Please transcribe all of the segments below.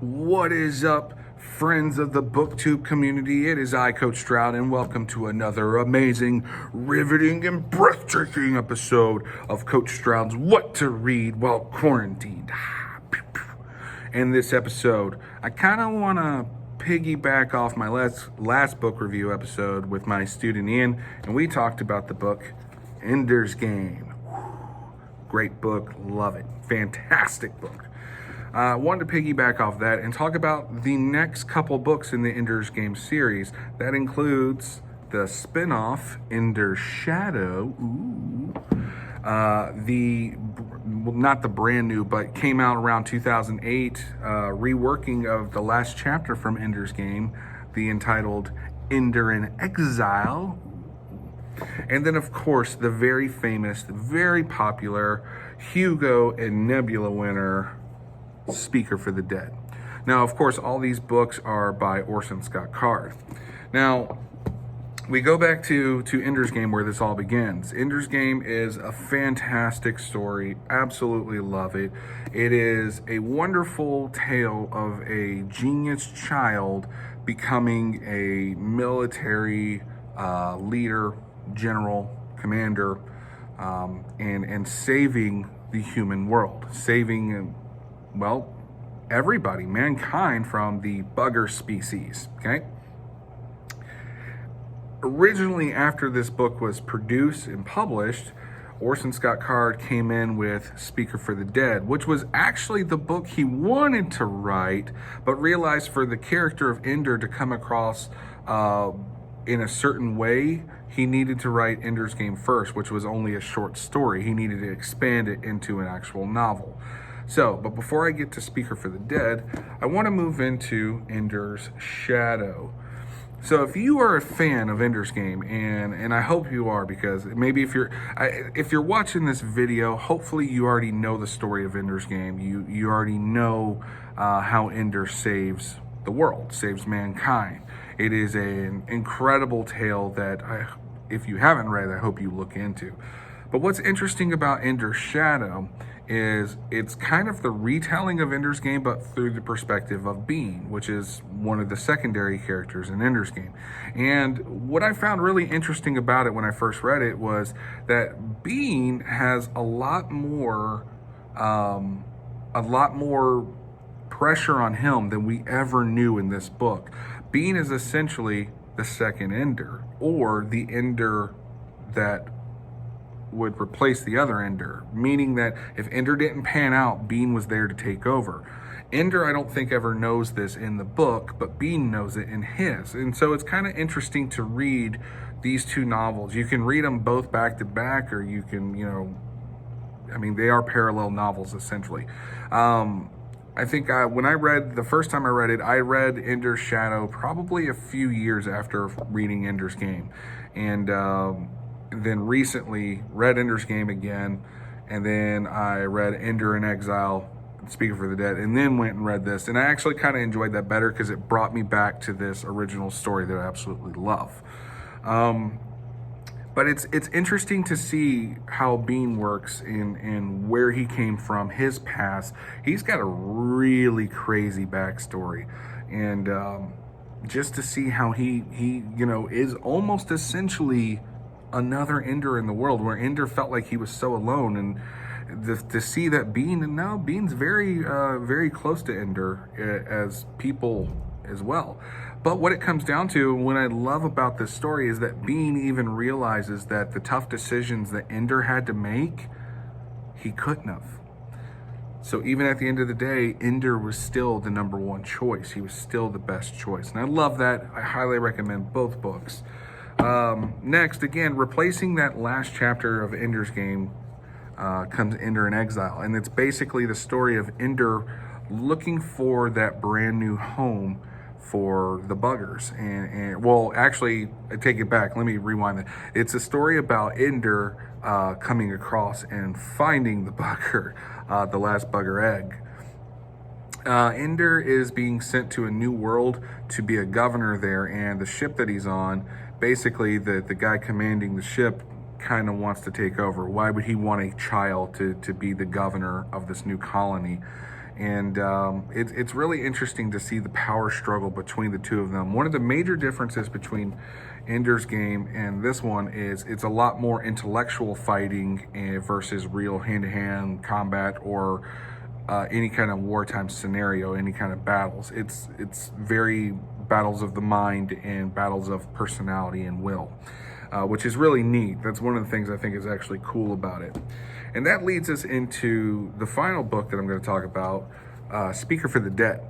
What is up, friends of the BookTube community? It is I, Coach Stroud, and welcome to another amazing, riveting, and breathtaking episode of Coach Stroud's What to Read While Quarantined. In this episode, I kind of want to piggyback off my last book review episode with my student Ian, and we talked about the book Ender's Game. Great book, love it. Fantastic book. Wanted to piggyback off that and talk about the next couple books in the Ender's Game series. That includes the spin-off Ender's Shadow. Not the brand new, but came out around 2008, reworking of the last chapter from Ender's Game, the entitled Ender in Exile. And then, of course, the very famous, very popular Hugo and Nebula winner, Speaker for the Dead. Now, of course, all these books are by Orson Scott Card. Now, we go back to Ender's Game, where this all begins. Ender's Game is a fantastic story. Absolutely love it. It is a wonderful tale of a genius child becoming a military leader, general, commander, and saving the human world. Saving, well, everybody, mankind, from the bugger species, okay? Originally, after this book was produced and published, Orson Scott Card came in with Speaker for the Dead, which was actually the book he wanted to write, but realized for the character of Ender to come across in a certain way, he needed to write Ender's Game first, which was only a short story. He needed to expand it into an actual novel. So, but before I get to Speaker for the Dead, I want to move into Ender's Shadow. So if you are a fan of Ender's Game, and I hope you are, because maybe if you're watching this video, hopefully you already know the story of Ender's Game. You already know how Ender saves the world, saves mankind. It is an incredible tale that if you haven't read, I hope you look into. But what's interesting about Ender's Shadow is it's kind of the retelling of Ender's Game, but through the perspective of Bean, which is one of the secondary characters in Ender's Game. And what I found really interesting about it when I first read it was that Bean has a lot more pressure on him than we ever knew in this book. Bean is essentially the second Ender, or the Ender that would replace the other Ender, meaning that if Ender didn't pan out, Bean was there to take over. Ender, I don't think, ever knows this in the book, but Bean knows it in his. And so it's kind of interesting to read these two novels. You can read them both back to back, or you can, they are parallel novels, essentially. I think when I read, the first time I read it, I read Ender's Shadow probably a few years after reading Ender's Game. And then recently read Ender's Game again, and then I read Ender in Exile, Speaker for the Dead, and then went and read this. And I actually kind of enjoyed that better because it brought me back to this original story that I absolutely love. But it's interesting to see how Bean works and where he came from, his past. He's got a really crazy backstory, and just to see how he is almost essentially another Ender in the world, where Ender felt like he was so alone, and to see that Bean's very very close to Ender as people as well. But what it comes down to, what I love about this story, is that Bean even realizes that the tough decisions that Ender had to make, he couldn't have. So even at the end of the day, Ender was still the number one choice. He was still the best choice. And I love that. I highly recommend both books. Next, again, replacing that last chapter of Ender's Game comes Ender in Exile. And it's basically the story of Ender looking for that brand new home for the buggers. And well, actually, I take it back. Let me rewind that. It's a story about Ender coming across and finding the bugger, the last bugger egg. Ender is being sent to a new world to be a governor there, and the ship that he's on, basically the guy commanding the ship kind of wants to take over. Why would he want a child to be the governor of this new colony? And it's really interesting to see the power struggle between the two of them. One of the major differences between Ender's Game and this one is it's a lot more intellectual fighting versus real hand-to-hand combat or any kind of wartime scenario, any kind of battles. It's very battles of the mind and battles of personality and will, which is really neat. That's one of the things I think is actually cool about it. And that leads us into the final book that I'm going to talk about, Speaker for the Dead.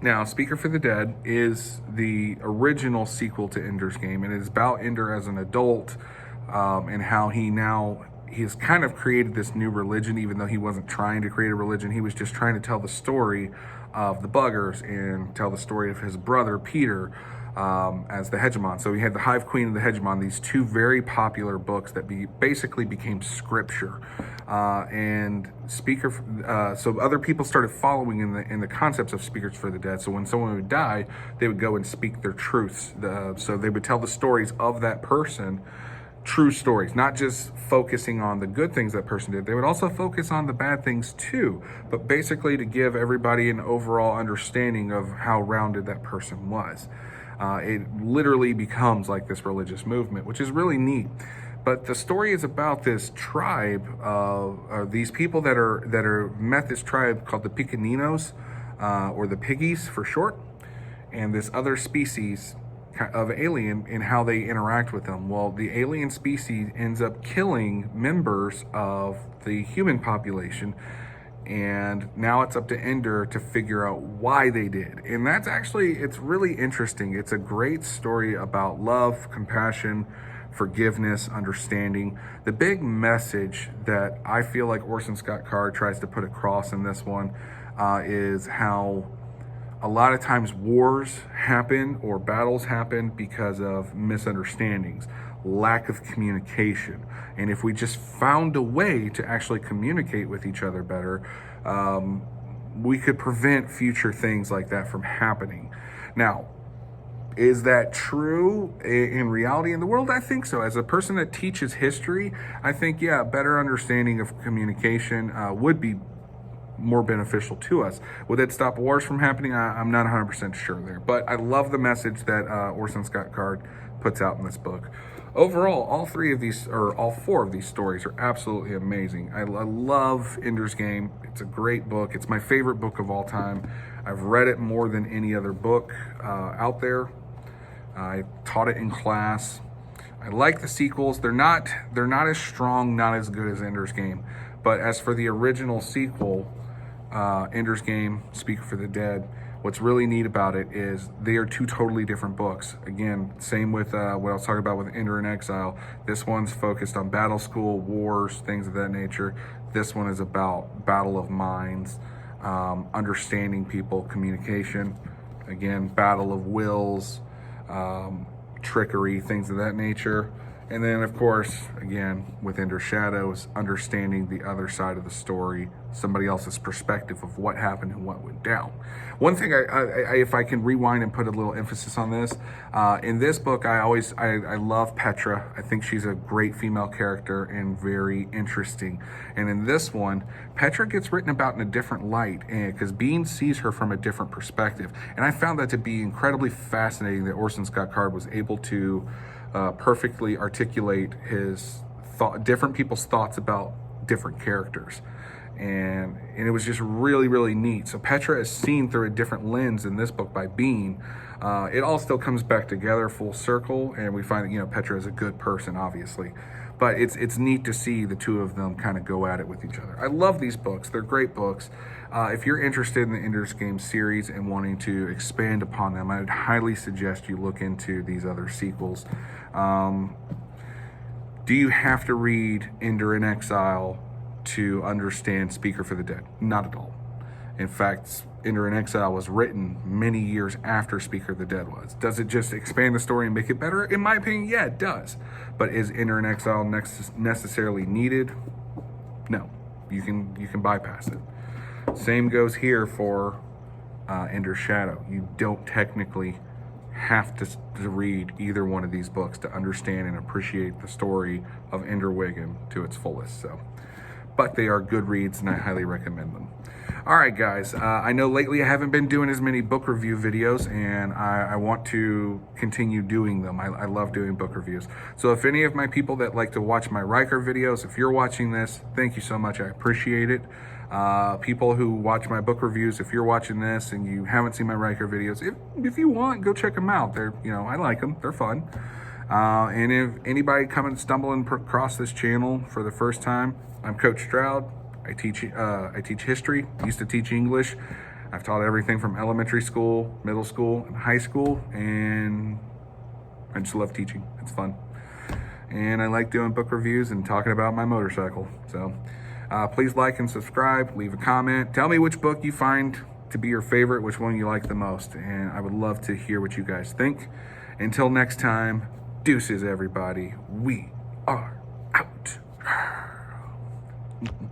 Now, Speaker for the Dead is the original sequel to Ender's Game, and it is about Ender as an adult and how he has kind of created this new religion, even though he wasn't trying to create a religion. He was just trying to tell the story of the Buggers and tell the story of his brother, Peter, as the hegemon. So we had the Hive Queen and the Hegemon, these two very popular books that basically became scripture. And so other people started following in the concepts of Speakers for the Dead. So when someone would die, they would go and speak their truths. So they would tell the stories of that person, true stories, not just focusing on the good things that person did. They would also focus on the bad things too, but basically to give everybody an overall understanding of how rounded that person was. It literally becomes like this religious movement, which is really neat. But the story is about this tribe of these people that met this tribe called the Picaninos, or the Piggies for short, and this other species of alien and how they interact with them. Well, the alien species ends up killing members of the human population, and now it's up to Ender to figure out why they did. And it's really interesting. It's a great story about love, compassion, forgiveness, understanding. The big message that I feel like Orson Scott Card tries to put across in this one is how a lot of times wars happen or battles happen because of misunderstandings, lack of communication. And if we just found a way to actually communicate with each other better, we could prevent future things like that from happening. Now, is that true in reality in the world? I think so. As a person that teaches history, I think, yeah, better understanding of communication would be more beneficial to us. Would it stop wars from happening? I'm not 100% sure there, but I love the message that Orson Scott Card puts out in this book. Overall, all four of these stories are absolutely amazing. I love Ender's Game. It's a great book. It's my favorite book of all time. I've read it more than any other book out there. I taught it in class. I like the sequels. They're not as strong, not as good as Ender's Game. But as for the original sequel, Ender's Game, Speaker for the Dead, what's really neat about it is they are two totally different books. Again, same with what I was talking about with Ender and Exile. This one's focused on battle school, wars, things of that nature. This one is about battle of minds, understanding people, communication. Again, battle of wills, trickery, things of that nature. And then, of course, again, with Ender Shadows, understanding the other side of the story, somebody else's perspective of what happened and what went down. One thing, if I can rewind and put a little emphasis on this, in this book, I love Petra. I think she's a great female character and very interesting. And in this one, Petra gets written about in a different light because Bean sees her from a different perspective. And I found that to be incredibly fascinating that Orson Scott Card was able to perfectly articulate different people's thoughts about different characters. And it was just really, really neat. So Petra is seen through a different lens in this book by Bean. It all still comes back together full circle, and we find that, Petra is a good person, obviously. But it's neat to see the two of them kind of go at it with each other. I love these books. They're great books. If you're interested in the Ender's Game series and wanting to expand upon them, I would highly suggest you look into these other sequels. Do you have to read Ender in Exile to understand Speaker for the Dead? Not at all. In fact, Ender in Exile was written many years after Speaker of the Dead was. Does it just expand the story and make it better? In my opinion, yeah, it does. But is Ender in Exile necessarily needed? No. You can bypass it. Same goes here for Ender's Shadow. You don't technically have to read either one of these books to understand and appreciate the story of Ender Wiggum to its fullest. But they are good reads, and I highly recommend them. All right, guys. I know lately I haven't been doing as many book review videos, and I want to continue doing them. I love doing book reviews. So if any of my people that like to watch my Riker videos, if you're watching this, thank you so much. I appreciate it. People who watch my book reviews, if you're watching this and you haven't seen my Riker videos, if you want, go check them out. They're, I like them. They're fun. And if anybody stumbling across this channel for the first time, I'm Coach Stroud. I teach history. I used to teach English. I've taught everything from elementary school, middle school, and high school, and I just love teaching. It's fun. And I like doing book reviews and talking about my motorcycle. So please like and subscribe, leave a comment. Tell me which book you find to be your favorite, which one you like the most, and I would love to hear what you guys think. Until next time, deuces, everybody. We are out.